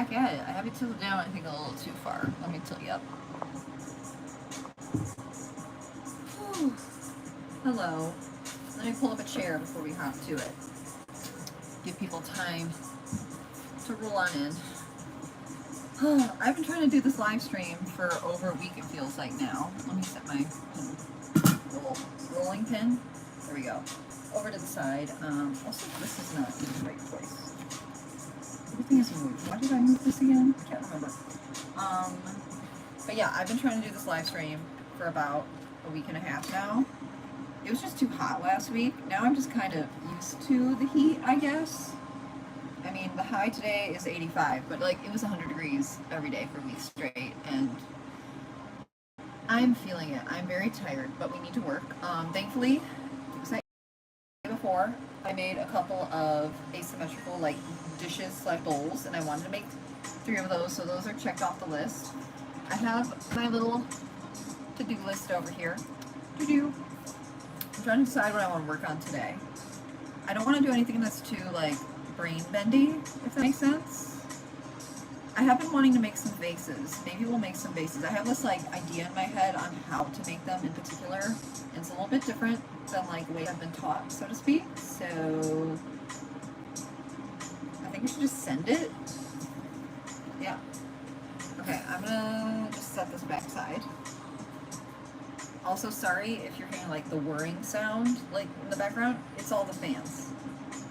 back at it. I have it tilted down, I think, a little too far. Let me tilt you up. Whew. Hello. Let me pull up a chair before we hop to it. Give people time to roll on in. I've been trying to do this live stream for over a week, it feels like now. Let me set my little rolling pin. There we go. Over to the side. Also, this is not in the right place. Everything is moved. Why did I move this again? I can't remember. But yeah, I've been trying to do this live stream for about a week and a half now. It was just too hot last week. Now I'm just kind of used to the heat, I guess. I mean, the high today is 85, but like it was 100 degrees every day for weeks straight, and I'm feeling it. I'm very tired, but we need to work. Thankfully, as I said before, I made a couple of asymmetrical like dishes / bowls, and I wanted to make 3 of those, so those are checked off the list. I have my little to-do list over here. To-do. I'm trying to decide what I want to work on today. I don't want to do anything that's too like brain bendy, if that makes sense. I have been wanting to make some vases. Maybe we'll make some vases. I have this like idea in my head on how to make them in particular. And it's a little bit different than like the way I've been taught, so to speak. So I think we should just send it. Yeah. Okay, I'm gonna just set this back side. Also, sorry if you're hearing like the whirring sound like in the background. It's all the fans.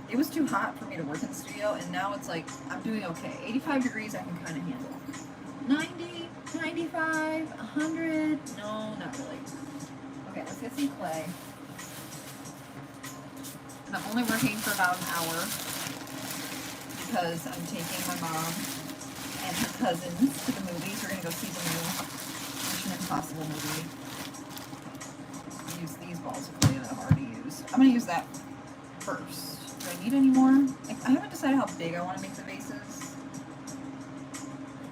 It was too hot for me to work in the studio, and now it's like, I'm doing okay. 85 degrees I can kind of handle. 90, 95, 100, no, not really. Okay, let's get some clay. And I'm only working for about an hour because I'm taking my mom and her cousins to the movies. We're going to go see the new Mission Impossible movie. Use these balls of clay that I've already used. I'm going to use that first. Do I need any more? I haven't decided how big I want to make the vases.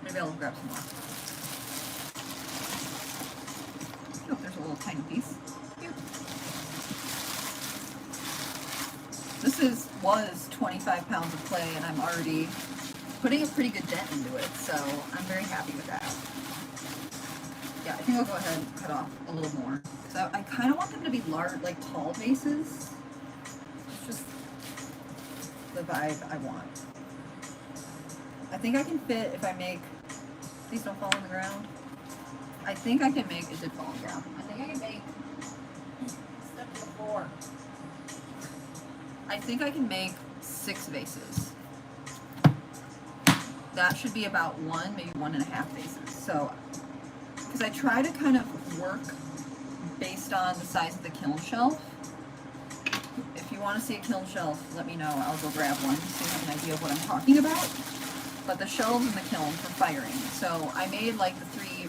Maybe I'll grab some more. Oh, there's a little tiny piece. Here. This was 25 pounds of clay, and I'm already putting a pretty good dent into it, so I'm very happy with that. Yeah, I think I'll go ahead and cut off a little more. So I kind of want them to be large, like tall vases. It's just the vibe I want. I think I can fit if I make, please don't fall on the ground. I think I can make, it did fall on the ground. I think I can make, step to the floor. I think I can make 6 vases. That should be about 1, maybe 1.5 vases. So, because I try to kind of work based on the size of the kiln shelf. If you want to see a kiln shelf, let me know. I'll go grab one so you have an idea of what I'm talking about. But the shelves in the kiln for firing. So I made like the 3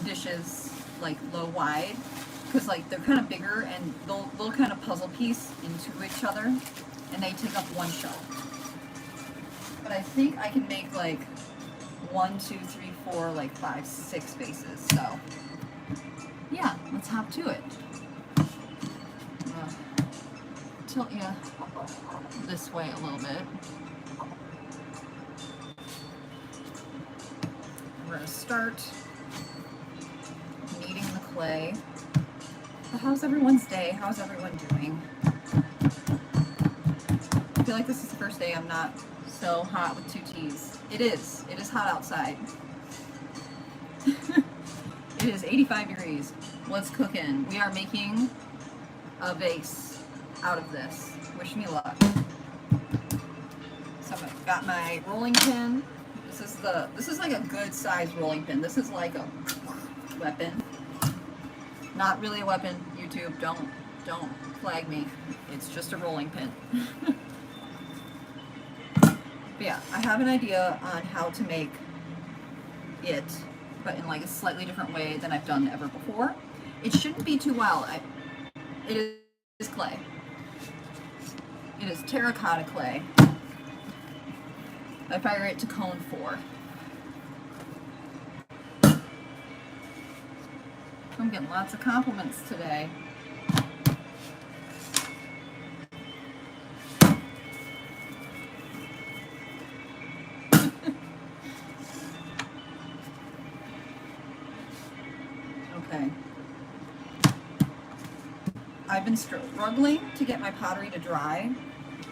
dishes like low wide because like they're kind of bigger and they'll kind of puzzle piece into each other and they take up one shelf. But I think I can make like 1, 2, 3, 4, like 5, 6 vases. So yeah, let's hop to it. Tilt you this way a little bit. We're going to start kneading the clay. So how's everyone's day? How's everyone doing? I feel like this is the first day I'm not so hot with 2 T's. It is. It is hot outside. It is 85 degrees. What's cooking? We are making a vase out of this. Wish me luck. So I've got my rolling pin. This is like a good size rolling pin. This is like a weapon. Not really a weapon. YouTube, don't flag me. It's just a rolling pin. But yeah, I have an idea on how to make it, but in like a slightly different way than I've done ever before. It shouldn't be too wild. It is clay. It is terracotta clay. I fire it to cone 4. I'm getting lots of compliments today. Okay. I've been struggling to get my pottery to dry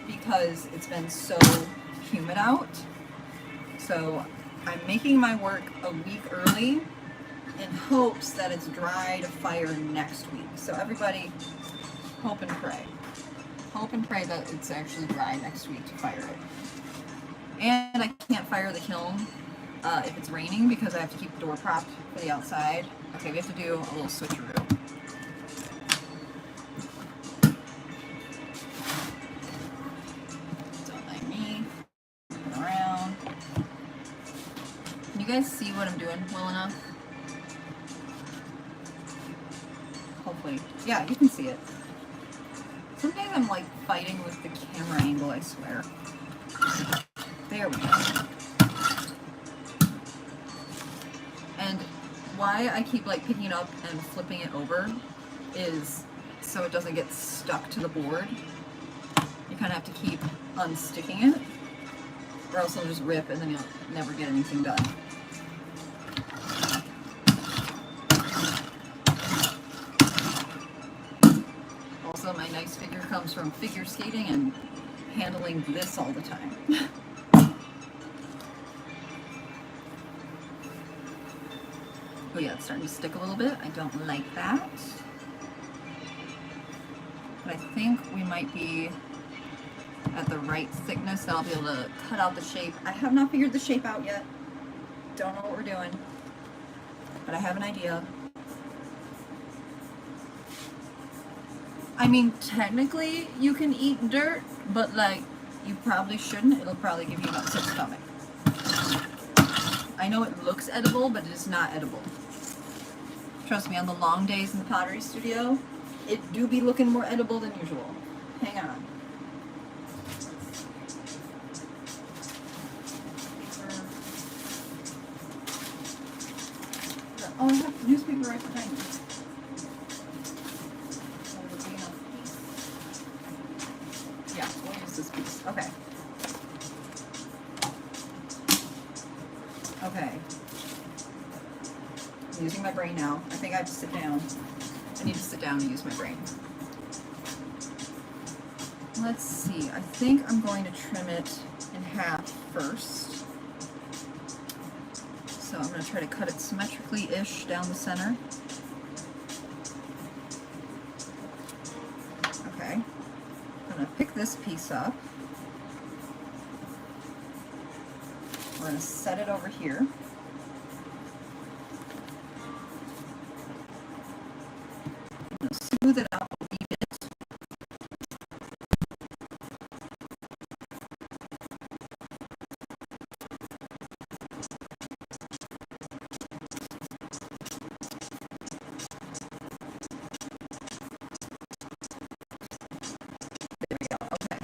because it's been so humid out. So I'm making my work a week early in hopes that it's dry to fire next week. So everybody, hope and pray. Hope and pray that it's actually dry next week to fire it. And I can't fire the kiln if it's raining because I have to keep the door propped for the outside. Okay, we have to do a little switcheroo. Don't mind me. Going around. Can you guys see what I'm doing well enough? Hopefully. Yeah, you can see it. Sometimes I'm like fighting with the camera angle, I swear. There we go. And why I keep like picking it up and flipping it over is so it doesn't get stuck to the board. You kind of have to keep unsticking it, or else it'll just rip and then you'll never get anything done. Also, my nice figure comes from figure skating and handling this all the time. Oh yeah, it's starting to stick a little bit. I don't like that. But I think we might be at the right thickness that I'll be able to cut out the shape. I have not figured the shape out yet. Don't know what we're doing. But I have an idea. I mean, technically you can eat dirt, but like, you probably shouldn't. It'll probably give you an upset stomach. I know it looks edible, but it is not edible. Trust me, on the long days in the pottery studio, it do be looking more edible than usual. Hang on. Oh, I have newspaper right behind me. Yeah, we'll use this piece. Okay. Okay. I'm using my brain now. I think I have to sit down. I need to sit down and use my brain. Let's see. I think I'm going to trim it in half first. So I'm going to try to cut it symmetrically-ish down the center. Okay. I'm going to pick this piece up. We're going to set it over here. I'm going to smooth it out a wee bit. There we go. Okay.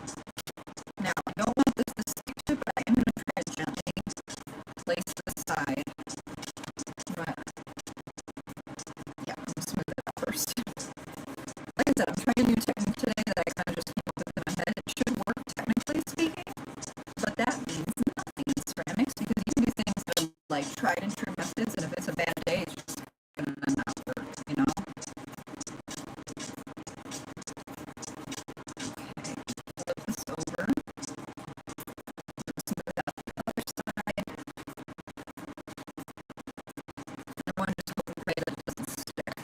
Now, I don't want this to stick to it, but I am going to try to gently place this side. But, yeah, I'm going to smooth it out first. Like I said, I'm trying a new technique today that I kind of just came up with in my head. It should work technically speaking, but that means nothing in ceramics because you can do things that are like tried and true methods, and if it's a bad day, it's just gonna not work, you know? Okay, flip this over. Smooth out the other side. And I want to just hope and pray that it doesn't stick.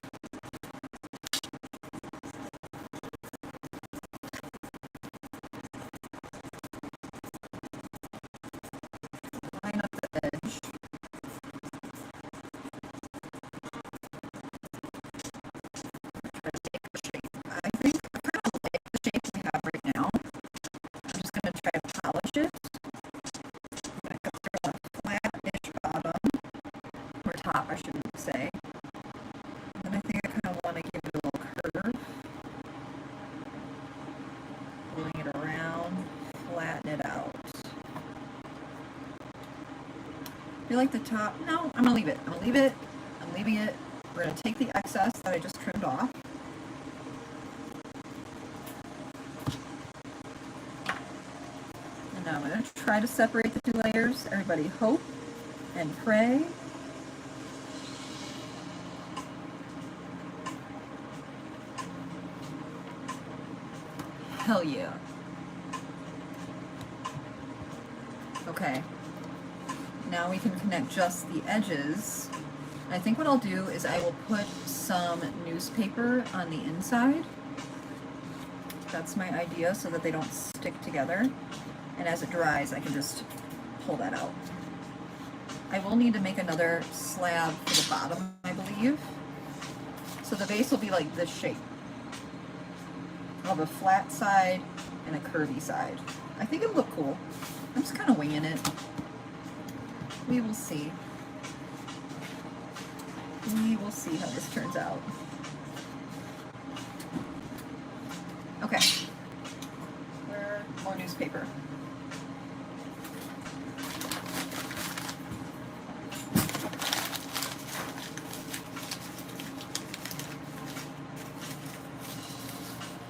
Line up the edge. Try to take the shape. I think I kind of like the shape we have right now. I'm just going to try to polish it. I'm going to go through a flat-ish bottom, or top, I should say. And then I think I kind of want to give it a little curve. Pulling it around, flatten it out. I feel like the top, no, I'm going to leave it. I'm going to leave it. I'm leaving it. We're going to take the excess that I just trimmed off. And now I'm going to try to separate the two layers. Everybody hope and pray. Hell yeah. Okay. Now we can connect just the edges. I think what I'll do is I will put some newspaper on the inside. That's my idea, so that they don't stick together. And as it dries, I can just pull that out. I will need to make another slab for the bottom, I believe. So the vase will be like this shape. I'll have a flat side and a curvy side. I think it'll look cool. I'm just kind of winging it. We will see. We will see how this turns out. Okay. More newspaper.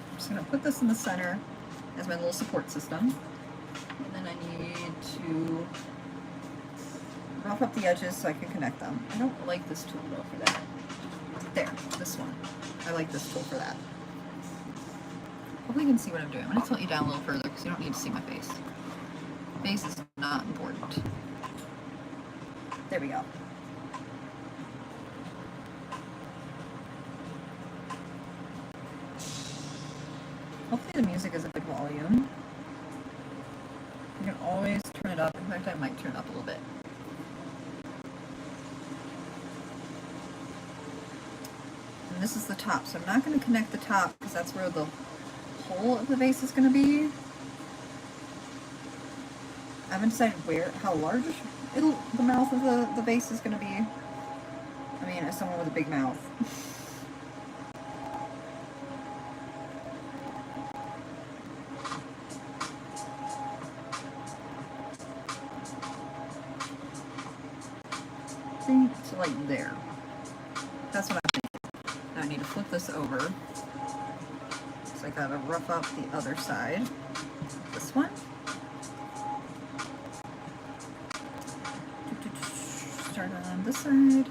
I'm just going to put this in the center as my little support system. And then I need to rough up the edges so I can connect them. I don't like this tool though for that. There, this one. I like this tool for that. Hopefully you can see what I'm doing. I'm going to tilt you down a little further because you don't need to see my face. Face is not important. There we go. Hopefully the music is a good volume. You can always turn it up. In fact, I might turn it up a little bit. And this is the top, so I'm not going to connect the top because that's where the hole of the vase is going to be. I haven't decided how large the mouth of the vase is going to be. I mean, as someone with a big mouth. I think it's like there. That's what I'm thinking. Now I need to flip this over. So I gotta rough up the other side. This one. Start on this side.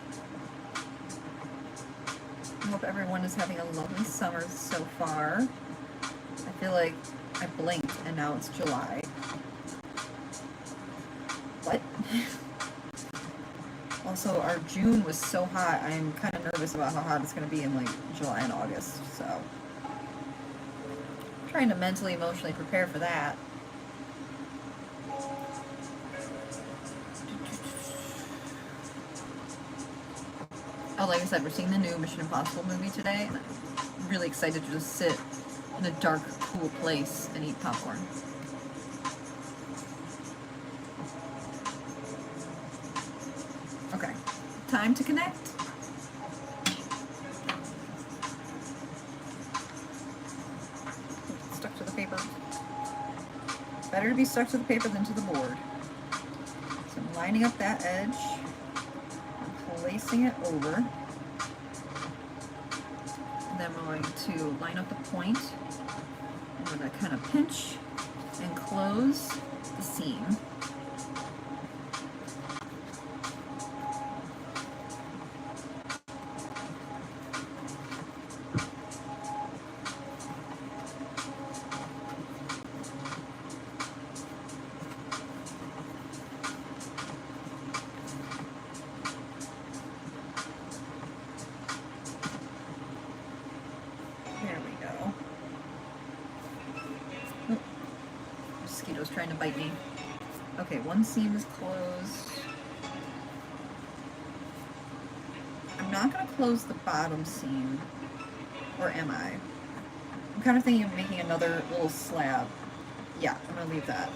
I hope everyone is having a lovely summer so far. I feel like I blinked and now it's July. What? Also, our June was so hot, I'm kind of nervous about how hot it's going to be in like July and August, so I'm trying to mentally, emotionally prepare for that. Oh, like I said, we're seeing the new Mission Impossible movie today, and I'm really excited to just sit in a dark, cool place and eat popcorn. Okay, time to connect. Stuck to the paper. Better to be stuck to the paper than to the board. So I'm lining up that edge and placing it over. And then we're going to line up the point. I'm going to kind of pinch and close the seam. Trying to bite me. Okay, one seam is closed. I'm not going to close the bottom seam, or am I? I'm kind of thinking of making another little slab. Yeah, I'm going to leave that.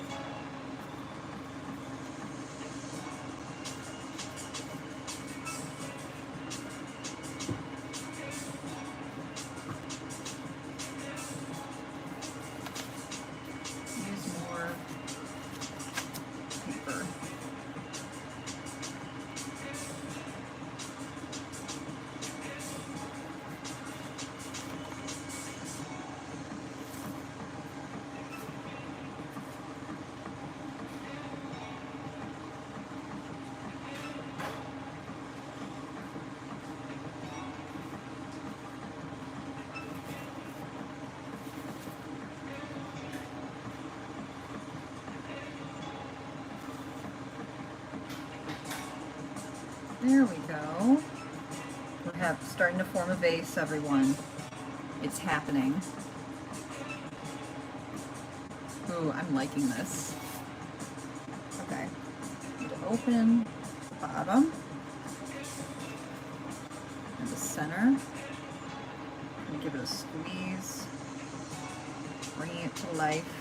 There we go. We're starting to form a vase, everyone. It's happening. Ooh, I'm liking this. Okay. Need to open the bottom and the center. And give it a squeeze. Bringing it to life.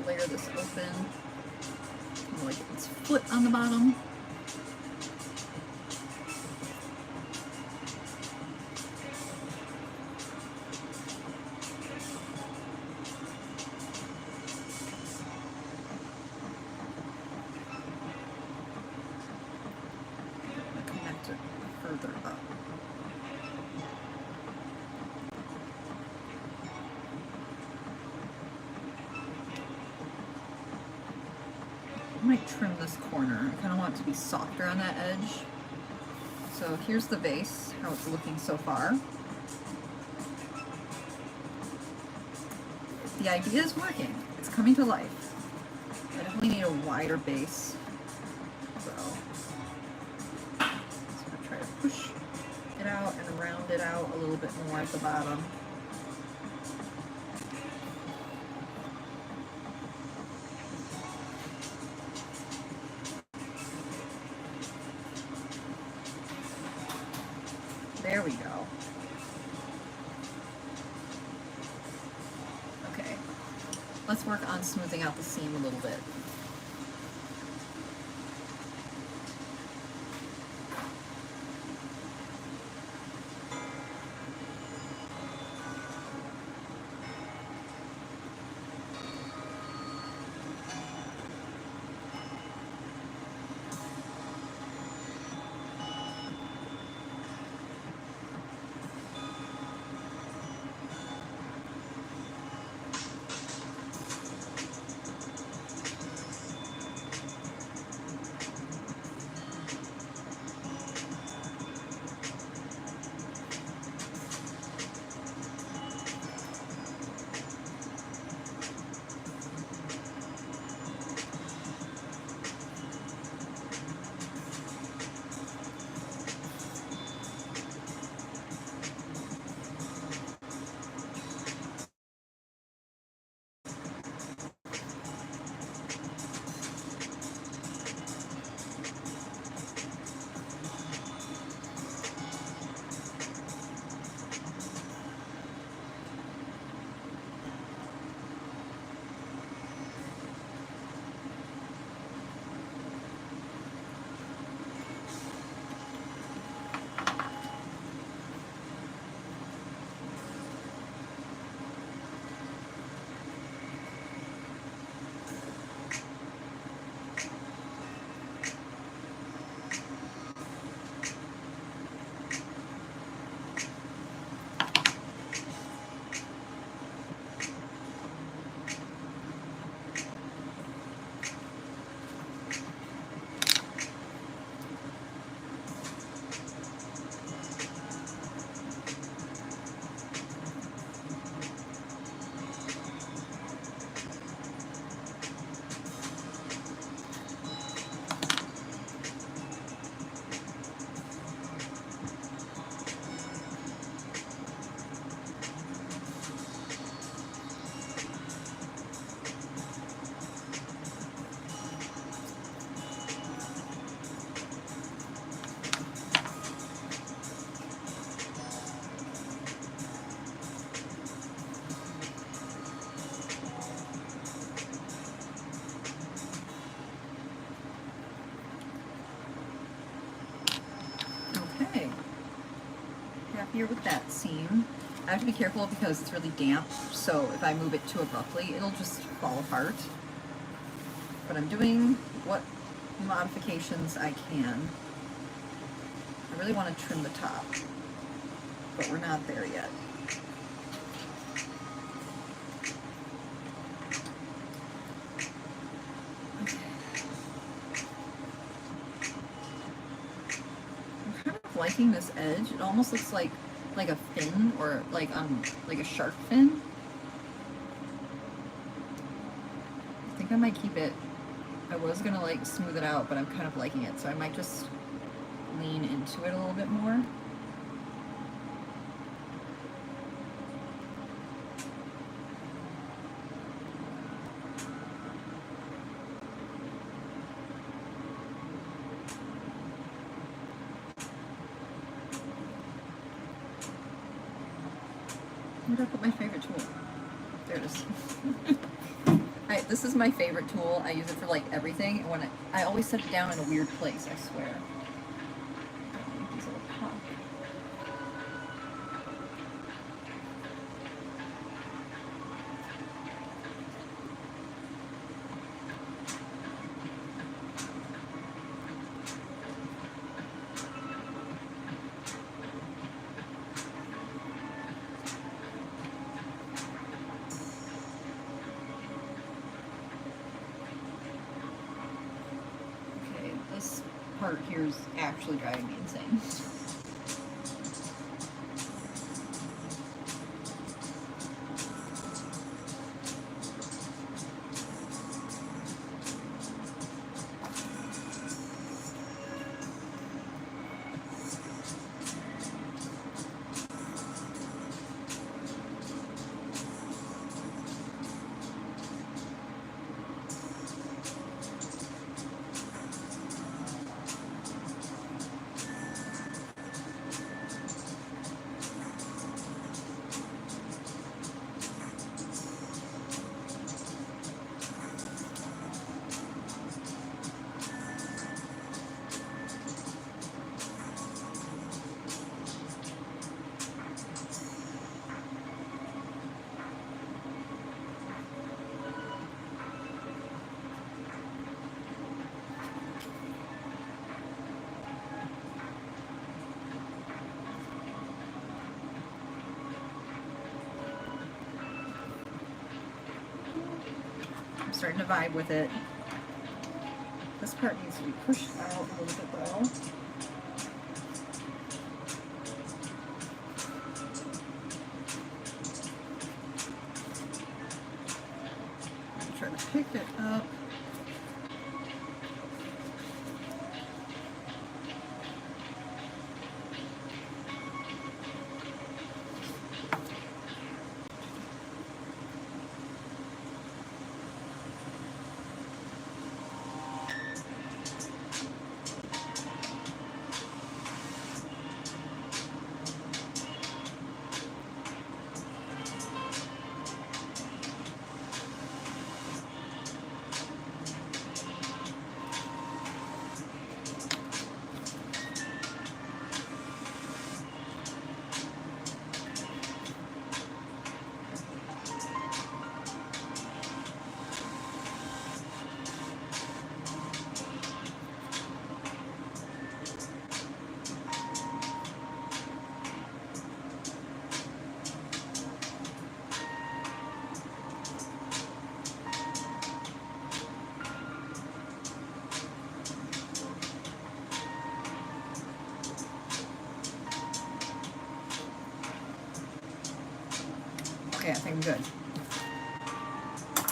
Layer this open. Like its foot on the bottom. Connect it further up. I might trim this corner. I kind of want it to be softer on that edge. So here's the vase, how it's looking so far. The idea is working. It's coming to life. I definitely need a wider base. So I'm going to try to push it out and round it out a little bit more at the bottom. There we go. Okay, let's work on smoothing out the seam a little bit. Here with that seam. I have to be careful because it's really damp, so if I move it too abruptly, it'll just fall apart. But I'm doing what modifications I can. I really want to trim the top, but we're not there yet. Liking this edge. It almost looks like a fin, or like a shark fin. I think I might keep it. I was gonna like smooth it out, but I'm kind of liking it, so I might just lean into it a little bit more. Where did I put my favorite tool? There it is. This is my favorite tool. I use it for like everything. And when I always set it down in a weird place, I swear. These little pop. Part here is actually driving me insane. Starting to vibe with it. This part needs to be pushed out a little bit though. Try to pick it up. Okay, I think I'm good.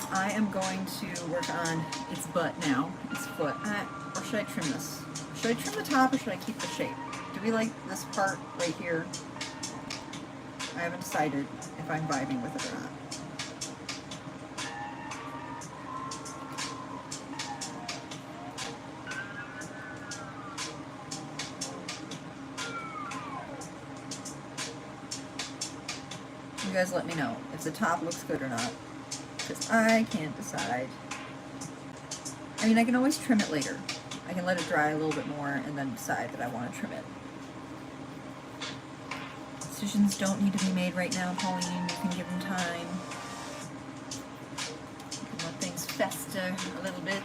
I am going to work on its butt now, its foot. Or should I trim this? Should I trim the top or should I keep the shape? Do we like this part right here? I haven't decided if I'm vibing with it or not. You guys let me know if the top looks good or not, because I can't decide. I mean, I can always trim it later. I can let it dry a little bit more and then decide that I want to trim it. Decisions don't need to be made right now, Pauline. You can give them time. You can let things fester a little bit.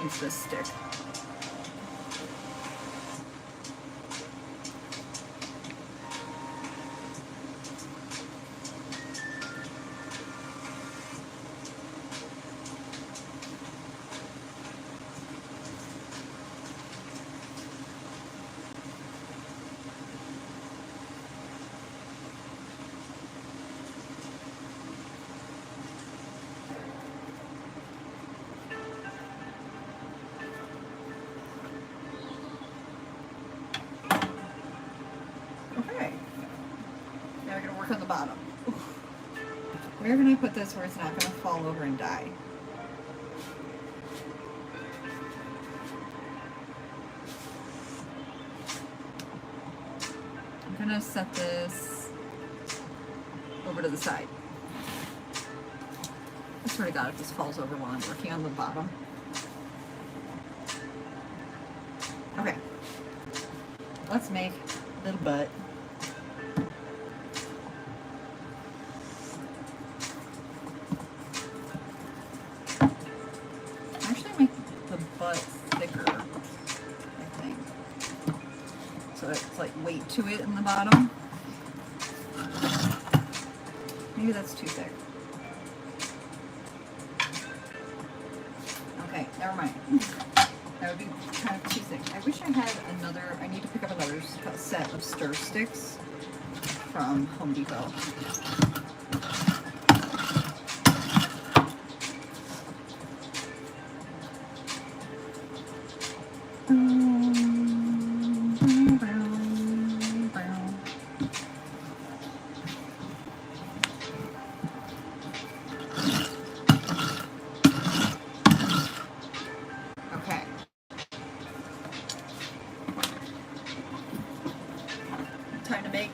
Use this stick. the bottom. Where can I put this where it's not going to fall over and die? I'm going to set this over to the side. I swear to God, if this falls over while I'm working on the bottom. Okay. Let's make a little butt. Actually make the butt thicker, I think. So it's like weight to it in the bottom. Maybe that's too thick. Okay, never mind. That would be kind of too thick. I wish I had another, I need to pick up another set of stir sticks from Home Depot.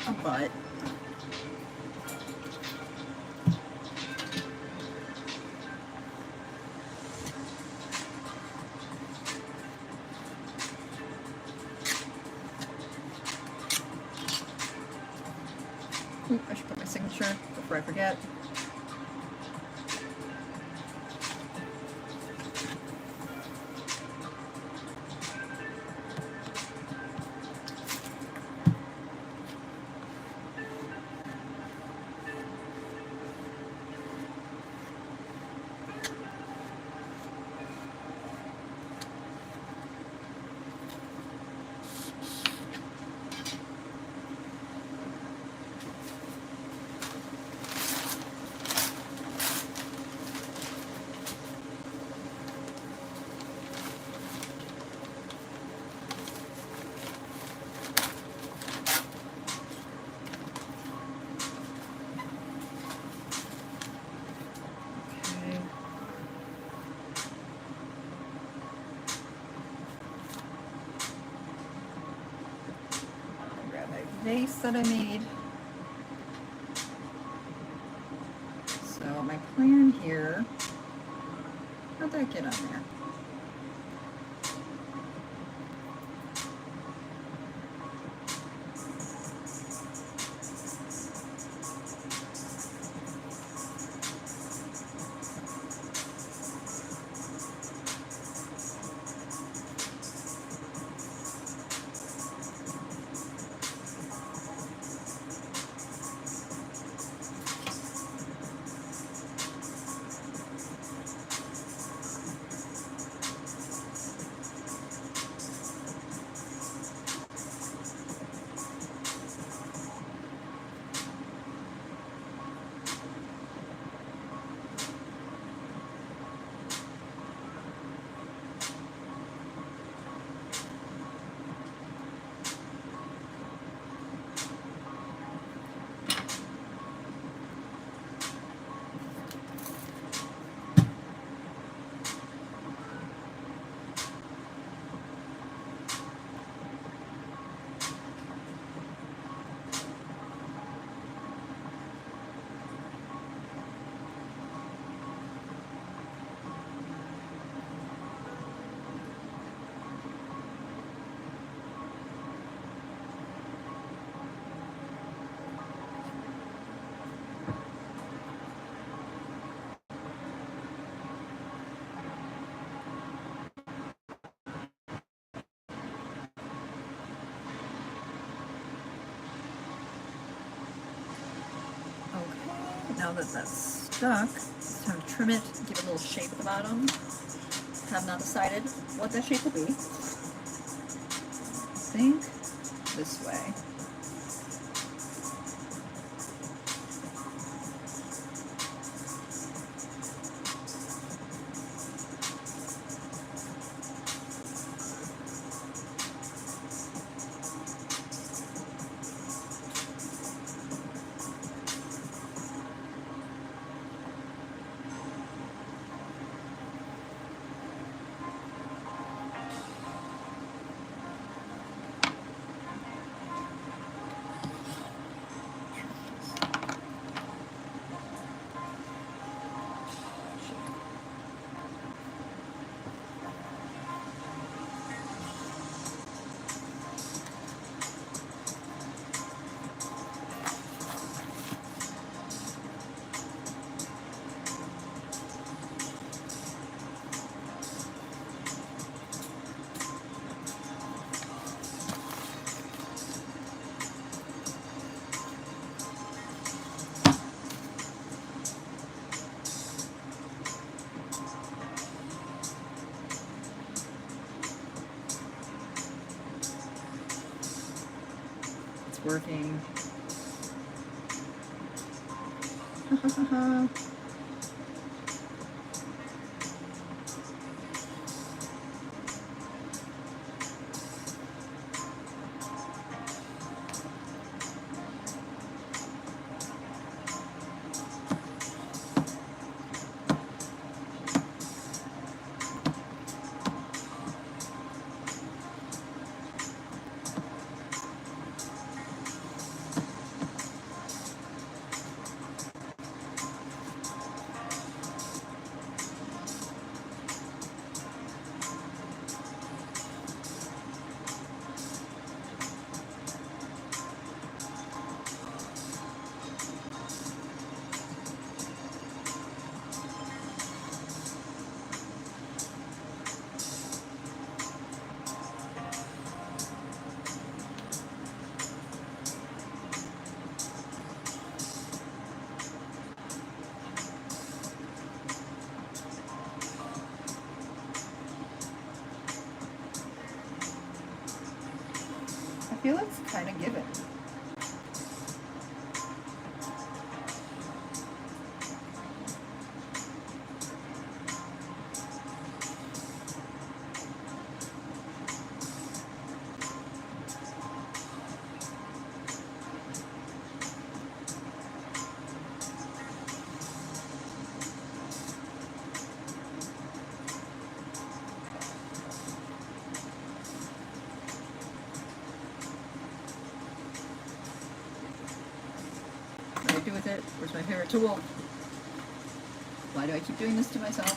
A butt. Ooh, I should put my signature before I forget. Vase that I made. So my plan here, how'd that get on there? Now that that's stuck, it's time to trim it, give it a little shape at the bottom. Have not decided what that shape will be. I think this way. it's working. I feel it's kind of given. What do I do with it? Where's my favorite tool? Why do I keep doing this to myself?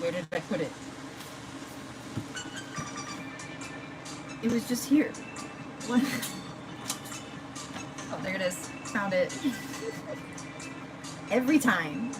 Where did I put it? It was just here. What? Oh, there it is. Found it. Every time.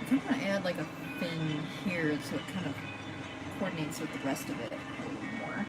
I want to add like a fin here so it kind of coordinates with the rest of it a little more.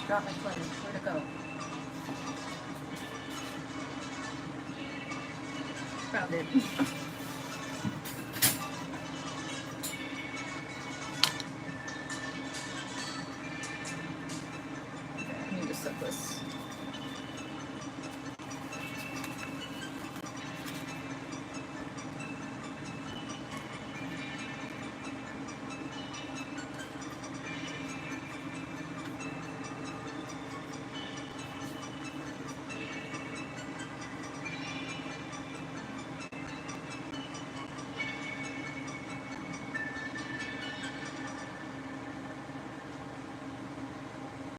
Drop my phone. Where'd it go? Found it. Okay, I need to set this.